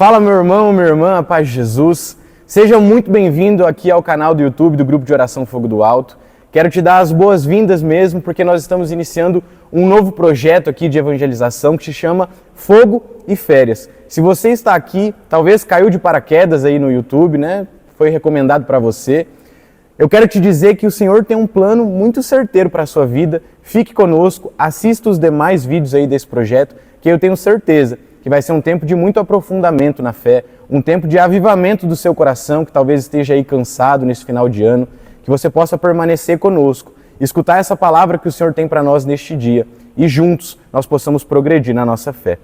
Fala meu irmão, minha irmã, a paz de Jesus. Seja muito bem-vindo aqui ao canal do YouTube do Grupo de Oração Fogo do Alto. Quero te dar as boas-vindas mesmo, porque nós estamos iniciando um novo projeto aqui de evangelização que se chama Fogo e Férias. Se você está aqui, talvez caiu de paraquedas aí no YouTube, né? Foi recomendado para você. Eu quero te dizer que o Senhor tem um plano muito certeiro para a sua vida. Fique conosco, assista os demais vídeos aí desse projeto, que eu tenho certeza que vai ser um tempo de muito aprofundamento na fé, um tempo de avivamento do seu coração, que talvez esteja aí cansado nesse final de ano, que você possa permanecer conosco, escutar essa palavra que o Senhor tem para nós neste dia e juntos nós possamos progredir na nossa fé.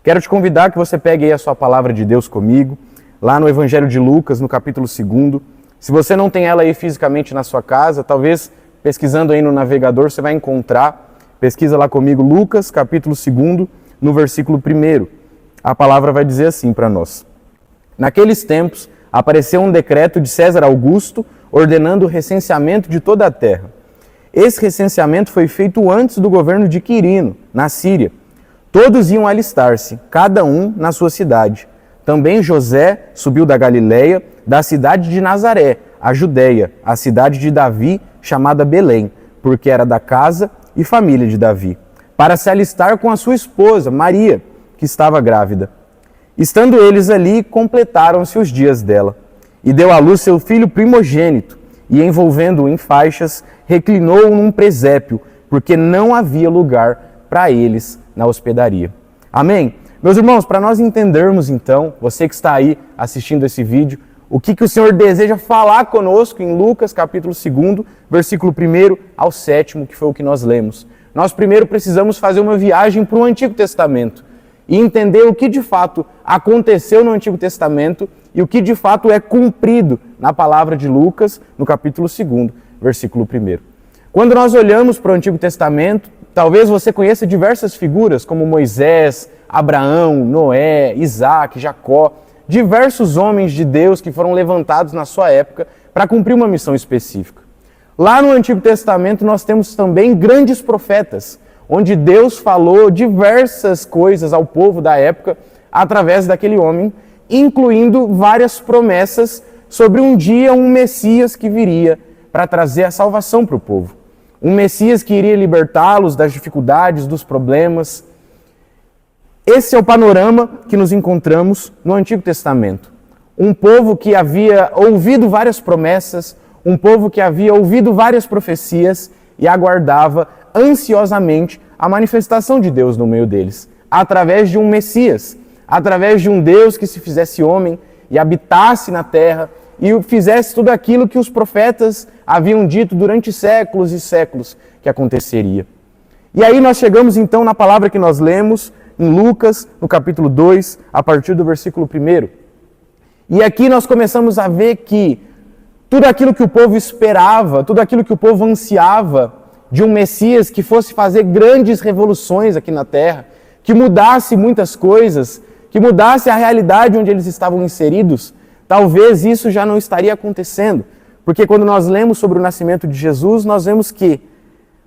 Quero te convidar que você pegue aí a sua palavra de Deus comigo, lá no Evangelho de Lucas, no capítulo 2. Se você não tem ela aí fisicamente na sua casa, talvez pesquisando aí no navegador você vai encontrar. Pesquisa lá comigo, Lucas, capítulo 2, no versículo 1. A palavra vai dizer assim para nós. Naqueles tempos, apareceu um decreto de César Augusto ordenando o recenseamento de toda a terra. Esse recenseamento foi feito antes do governo de Quirino, na Síria. Todos iam alistar-se, cada um na sua cidade. Também José subiu da Galileia, da cidade de Nazaré, a Judeia, a cidade de Davi, chamada Belém, porque era da casa e família de Davi, para se alistar com a sua esposa, Maria, que estava grávida. Estando eles ali, completaram-se os dias dela. E deu à luz seu filho primogênito, e envolvendo-o em faixas, reclinou-o num presépio, porque não havia lugar para eles na hospedaria. Amém? Meus irmãos, para nós entendermos então, você que está aí assistindo esse vídeo, o que o Senhor deseja falar conosco em Lucas capítulo 2, versículo 1 ao 7, que foi o que nós lemos. Nós primeiro precisamos fazer uma viagem para o Antigo Testamento e entender o que de fato aconteceu no Antigo Testamento e o que de fato é cumprido na palavra de Lucas, no capítulo 2, versículo 1. Quando nós olhamos para o Antigo Testamento, talvez você conheça diversas figuras como Moisés, Abraão, Noé, Isaac, Jacó, diversos homens de Deus que foram levantados na sua época para cumprir uma missão específica. Lá no Antigo Testamento nós temos também grandes profetas, onde Deus falou diversas coisas ao povo da época através daquele homem, incluindo várias promessas sobre um dia um Messias que viria para trazer a salvação para o povo. Um Messias que iria libertá-los das dificuldades, dos problemas. Esse é o panorama que nos encontramos no Antigo Testamento. Um povo que havia ouvido várias promessas, um povo que havia ouvido várias profecias e aguardava ansiosamente a manifestação de Deus no meio deles, através de um Messias, através de um Deus que se fizesse homem e habitasse na terra e fizesse tudo aquilo que os profetas haviam dito durante séculos e séculos que aconteceria. E aí nós chegamos então na palavra que nós lemos em Lucas, no capítulo 2, a partir do versículo 1. E aqui nós começamos a ver que tudo aquilo que o povo esperava, tudo aquilo que o povo ansiava de um Messias que fosse fazer grandes revoluções aqui na terra, que mudasse muitas coisas, que mudasse a realidade onde eles estavam inseridos, talvez isso já não estaria acontecendo. Porque quando nós lemos sobre o nascimento de Jesus, nós vemos que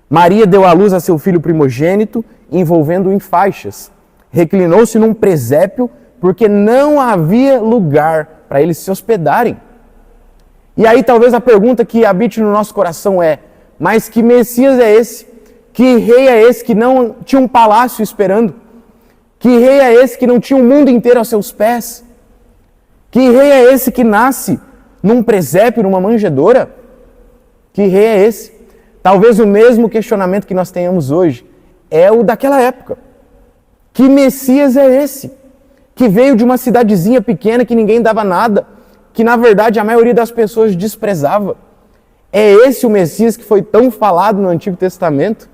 Maria deu à luz a seu filho primogênito, envolvendo-o em faixas. Reclinou-se num presépio, porque não havia lugar para eles se hospedarem. E aí talvez a pergunta que habite no nosso coração é: mas que Messias é esse? Que rei é esse que não tinha um palácio esperando? Que rei é esse que não tinha o mundo inteiro aos seus pés? Que rei é esse que nasce num presépio, numa manjedoura? Que rei é esse? Talvez o mesmo questionamento que nós tenhamos hoje é o daquela época. Que Messias é esse? Que veio de uma cidadezinha pequena que ninguém dava nada, que na verdade a maioria das pessoas desprezava. É esse o Messias que foi tão falado no Antigo Testamento?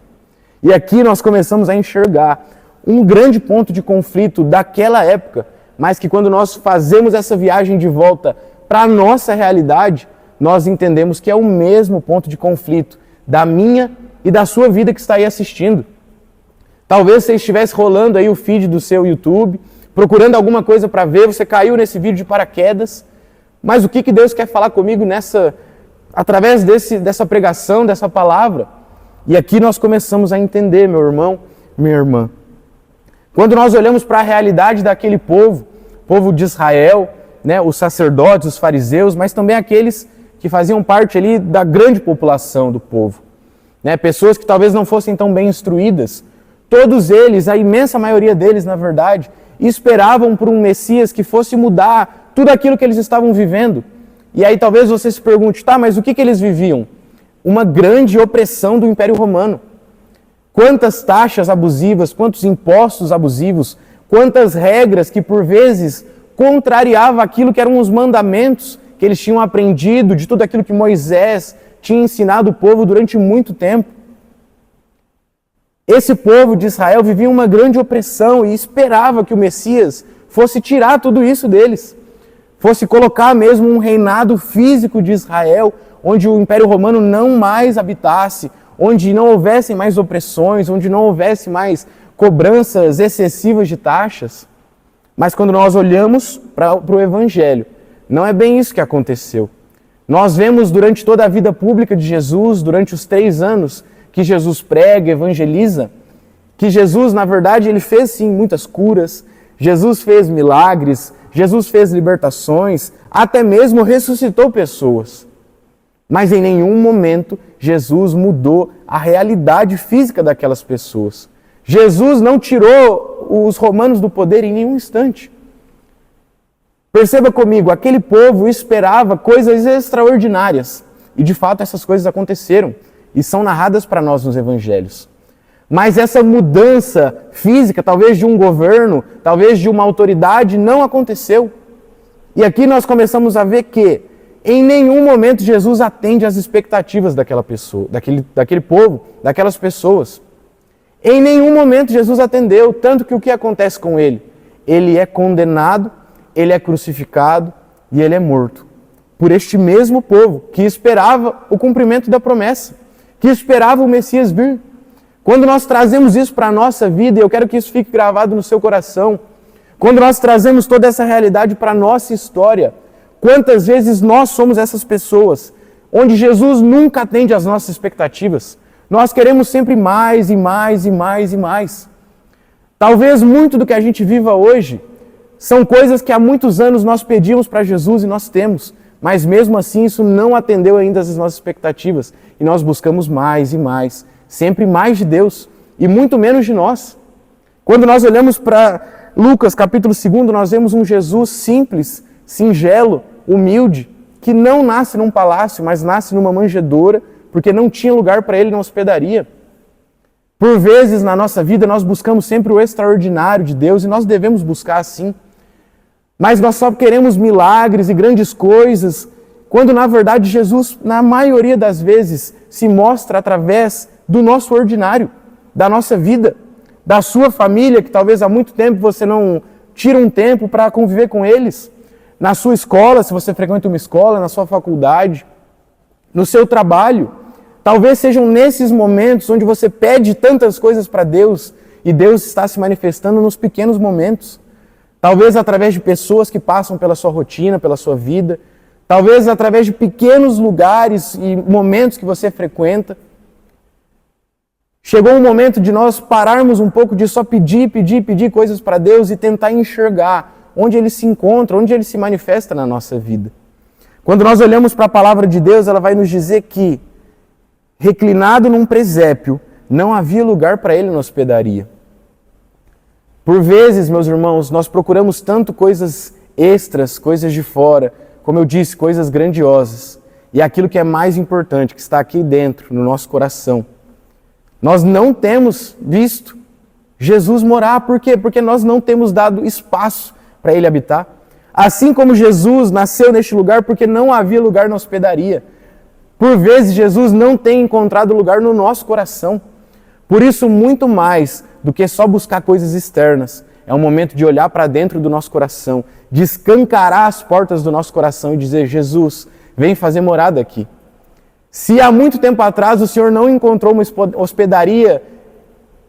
E aqui nós começamos a enxergar um grande ponto de conflito daquela época, mas que quando nós fazemos essa viagem de volta para a nossa realidade, nós entendemos que é o mesmo ponto de conflito da minha e da sua vida que está aí assistindo. Talvez você estivesse rolando aí o feed do seu YouTube, procurando alguma coisa para ver, você caiu nesse vídeo de paraquedas, mas o que Deus quer falar comigo através dessa pregação, dessa palavra? E aqui nós começamos a entender, meu irmão, minha irmã. Quando nós olhamos para a realidade daquele povo, povo de Israel, né, os sacerdotes, os fariseus, mas também aqueles que faziam parte ali da grande população do povo. Né, pessoas que talvez não fossem tão bem instruídas. Todos eles, a imensa maioria deles, na verdade, esperavam por um Messias que fosse mudar tudo aquilo que eles estavam vivendo. E aí talvez você se pergunte, tá, mas o que eles viviam? Uma grande opressão do Império Romano. Quantas taxas abusivas, quantos impostos abusivos, quantas regras que por vezes contrariavam aquilo que eram os mandamentos que eles tinham aprendido, de tudo aquilo que Moisés tinha ensinado o povo durante muito tempo. Esse povo de Israel vivia uma grande opressão e esperava que o Messias fosse tirar tudo isso deles, fosse colocar mesmo um reinado físico de Israel, onde o Império Romano não mais habitasse, onde não houvessem mais opressões, onde não houvesse mais cobranças excessivas de taxas. Mas quando nós olhamos para o Evangelho, não é bem isso que aconteceu. Nós vemos durante toda a vida pública de Jesus, durante os 3 anos que Jesus prega, evangeliza, que Jesus, na verdade, ele fez sim muitas curas, Jesus fez milagres, Jesus fez libertações, até mesmo ressuscitou pessoas. Mas em nenhum momento Jesus mudou a realidade física daquelas pessoas. Jesus não tirou os romanos do poder em nenhum instante. Perceba comigo, aquele povo esperava coisas extraordinárias. E de fato essas coisas aconteceram e são narradas para nós nos evangelhos. Mas essa mudança física, talvez de um governo, talvez de uma autoridade, não aconteceu. E aqui nós começamos a ver que em nenhum momento Jesus atende às expectativas daquela pessoa, daquele povo, daquelas pessoas. Em nenhum momento Jesus atendeu, tanto que o que acontece com ele? Ele é condenado, ele é crucificado e ele é morto. Por este mesmo povo que esperava o cumprimento da promessa, que esperava o Messias vir. Quando nós trazemos isso para a nossa vida, e eu quero que isso fique gravado no seu coração, quando nós trazemos toda essa realidade para a nossa história, quantas vezes nós somos essas pessoas, onde Jesus nunca atende às nossas expectativas. Nós queremos sempre mais e mais e mais e mais. Talvez muito do que a gente viva hoje são coisas que há muitos anos nós pedimos para Jesus e nós temos, mas mesmo assim isso não atendeu ainda às nossas expectativas. E nós buscamos mais e mais, sempre mais de Deus e muito menos de nós. Quando nós olhamos para Lucas capítulo 2, nós vemos um Jesus simples, singelo, humilde, que não nasce num palácio, mas nasce numa manjedoura, porque não tinha lugar para ele na hospedaria. Por vezes na nossa vida nós buscamos sempre o extraordinário de Deus e nós devemos buscar assim. Mas nós só queremos milagres e grandes coisas, quando na verdade Jesus, na maioria das vezes, se mostra através do nosso ordinário, da nossa vida, da sua família, que talvez há muito tempo você não tira um tempo para conviver com eles, na sua escola, se você frequenta uma escola, na sua faculdade, no seu trabalho. Talvez sejam nesses momentos onde você pede tantas coisas para Deus e Deus está se manifestando nos pequenos momentos. Talvez através de pessoas que passam pela sua rotina, pela sua vida. Talvez através de pequenos lugares e momentos que você frequenta. Chegou um momento de nós pararmos um pouco de só pedir coisas para Deus e tentar enxergar onde Ele se encontra, onde Ele se manifesta na nossa vida. Quando nós olhamos para a palavra de Deus, ela vai nos dizer que, reclinado num presépio, não havia lugar para Ele na hospedaria. Por vezes, meus irmãos, nós procuramos tanto coisas extras, coisas de fora, como eu disse, coisas grandiosas. E aquilo que é mais importante, que está aqui dentro, no nosso coração. Nós não temos visto Jesus morar. Por quê? Porque nós não temos dado espaço para Ele habitar. Assim como Jesus nasceu neste lugar porque não havia lugar na hospedaria. Por vezes, Jesus não tem encontrado lugar no nosso coração. Por isso, muito mais do que só buscar coisas externas, é um momento de olhar para dentro do nosso coração, de escancarar as portas do nosso coração e dizer: Jesus, vem fazer morada aqui. Se há muito tempo atrás o Senhor não encontrou uma hospedaria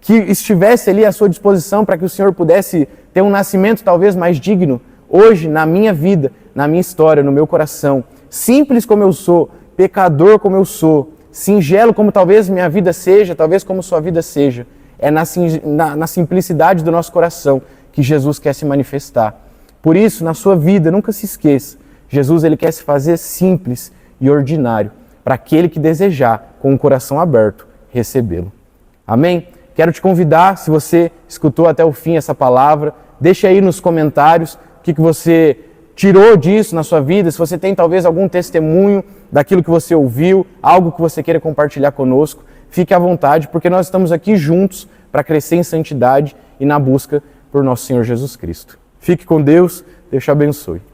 que estivesse ali à sua disposição para que o Senhor pudesse ter um nascimento talvez mais digno, hoje, na minha vida, na minha história, no meu coração, simples como eu sou, pecador como eu sou, singelo como talvez minha vida seja, talvez como sua vida seja, é na simplicidade do nosso coração que Jesus quer se manifestar. Por isso, na sua vida, nunca se esqueça, Jesus ele quer se fazer simples e ordinário para aquele que desejar, com o coração aberto, recebê-lo. Amém? Quero te convidar, se você escutou até o fim essa palavra, deixa aí nos comentários o que você tirou disso na sua vida, se você tem talvez algum testemunho daquilo que você ouviu, algo que você queira compartilhar conosco, fique à vontade, porque nós estamos aqui juntos para crescer em santidade e na busca por nosso Senhor Jesus Cristo. Fique com Deus, Deus te abençoe.